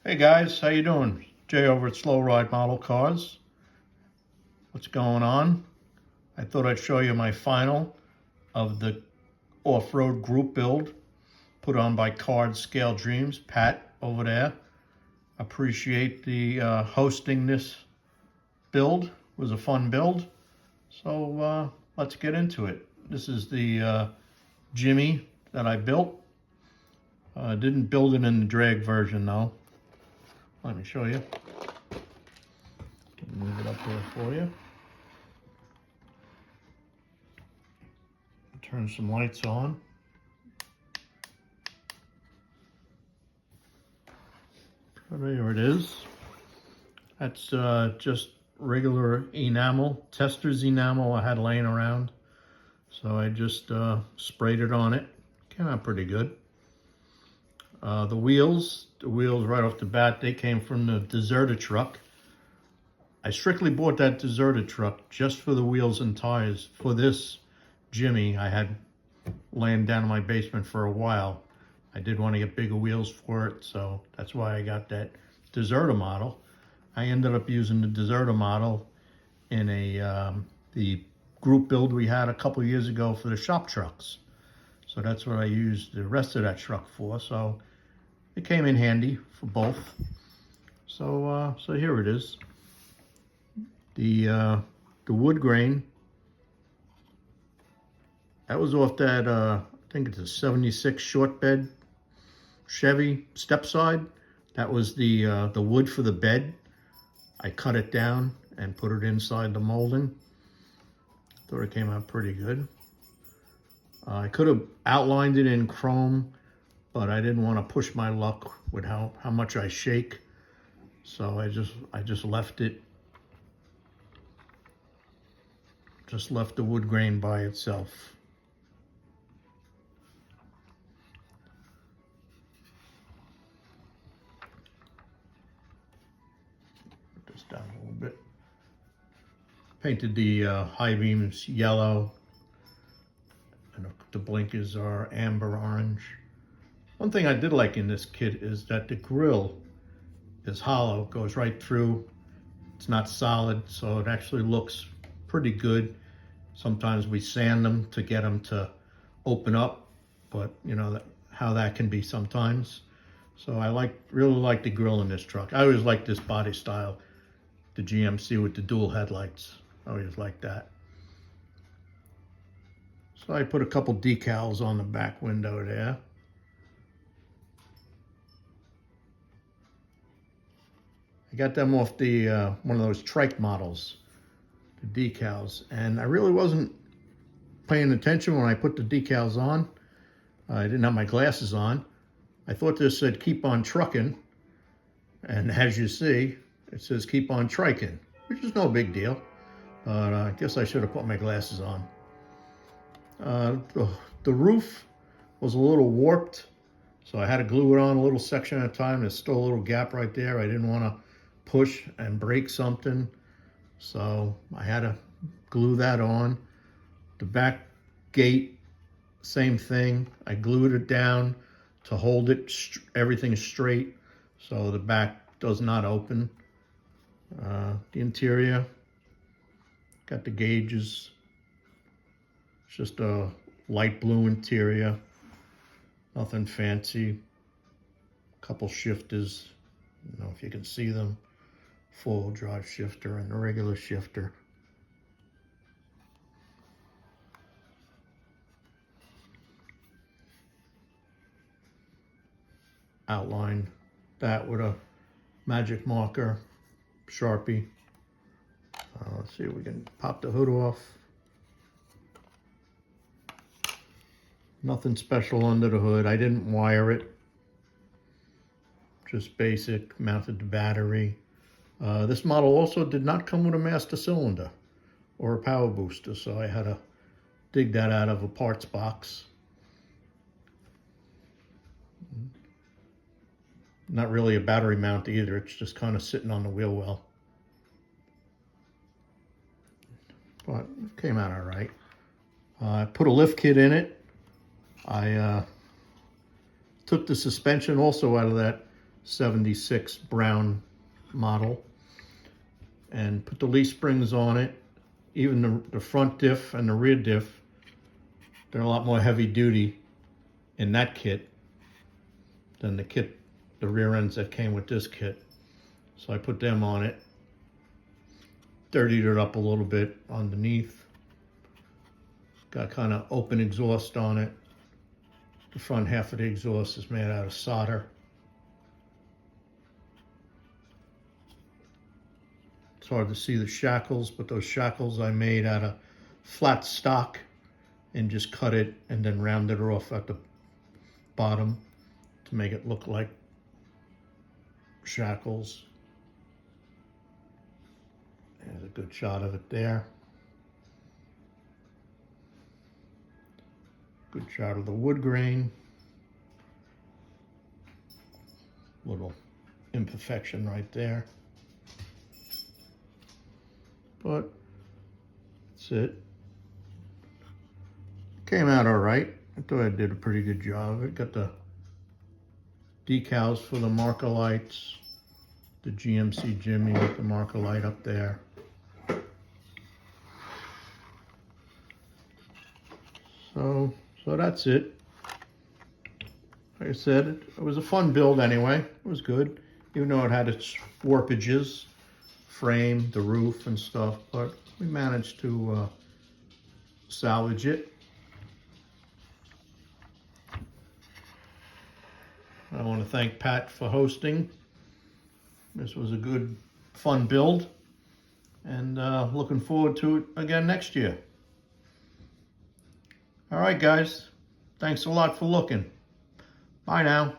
Hey guys, how you doing? Jay over at Slow Ride Model Cars. What's going on? I thought I'd show you my final of the off-road group build put on by Card Scale Dreams. Pat over there. Appreciate the hosting this build. It was a fun build. So let's get into it. This is the Jimmy that I built. Didn't build it in the drag version though. Let me show you. Move it up there for you. Turn some lights on. There it is. That's just regular enamel, tester's enamel I had laying around. So I just sprayed it on it. Came out pretty good. The wheels right off the bat, they came from the Deserta truck. I strictly bought that Deserta truck just for the wheels and tires for this Jimmy I had laying down in my basement for a while. I did want to get bigger wheels for it, so that's why I got that Deserta model. I ended up using the Deserta model in the group build we had a couple years ago for the shop trucks. So that's what I used the rest of that truck for. So it came in handy for both. So here it is. The wood grain, that was off that I think it's a 76 short bed Chevy step side. That was the wood for the bed. I cut it down and put it inside the molding. Thought it came out pretty good. I could have outlined it in chrome, but I didn't want to push my luck with how much I shake. So I just left it. Just left the wood grain by itself. Put this down a little bit. Painted the high beams yellow, and the blinkers are amber orange. One thing I did like in this kit is that the grill is hollow, goes right through. It's not solid, so it actually looks pretty good. Sometimes we sand them to get them to open up, but you know how that can be sometimes. So I really like the grill in this truck. I always like this body style, the GMC with the dual headlights. I always like that. So I put a couple decals on the back window there. I got them off the one of those trike models, the decals, and I really wasn't paying attention when I put the decals on. I didn't have my glasses on. I thought this said keep on trucking, and as you see, it says keep on triking, which is no big deal. But I guess I should have put my glasses on. The roof was a little warped, so I had to glue it on a little section at a time. There's still a little gap right there. I didn't want to push and break something, so I had to glue that on. The back gate, same thing. I glued it down to hold it everything straight so the back does not open. The interior, got the gauges. It's just a light blue interior, nothing fancy. Couple shifters, I don't know if you can see them. Four-wheel drive shifter and a regular shifter. Outline that with a magic marker, Sharpie. Let's see if we can pop the hood off. Nothing special under the hood. I didn't wire it. Just basic, mounted the battery. This model also did not come with a master cylinder or a power booster, so I had to dig that out of a parts box. Not really a battery mount either, it's just kind of sitting on the wheel well. But it came out all right. I put a lift kit in it. I took the suspension also out of that 76 Brown model, and put the leaf springs on it. Even the front diff and the rear diff, they're a lot more heavy duty in that kit than the rear ends that came with this kit. So I put them on it, dirtied it up a little bit underneath. Got kind of open exhaust on it. The front half of the exhaust is made out of solder. It's hard to see the shackles, but those shackles I made out of flat stock and just cut it and then rounded it off at the bottom to make it look like shackles. There's a good shot of it there. Good shot of the wood grain. Little imperfection right there. But that's it. Came out all right. I thought I did a pretty good job. It got the decals for the marker lights, the GMC Jimmy with the marker light up there. So that's it. Like I said, it was a fun build anyway. It was good, even though it had its warpages, frame, the roof and stuff, but we managed to salvage it. I want to thank Pat for hosting. This was a good, fun build, and looking forward to it again next year. All right, guys. Thanks a lot for looking. Bye now.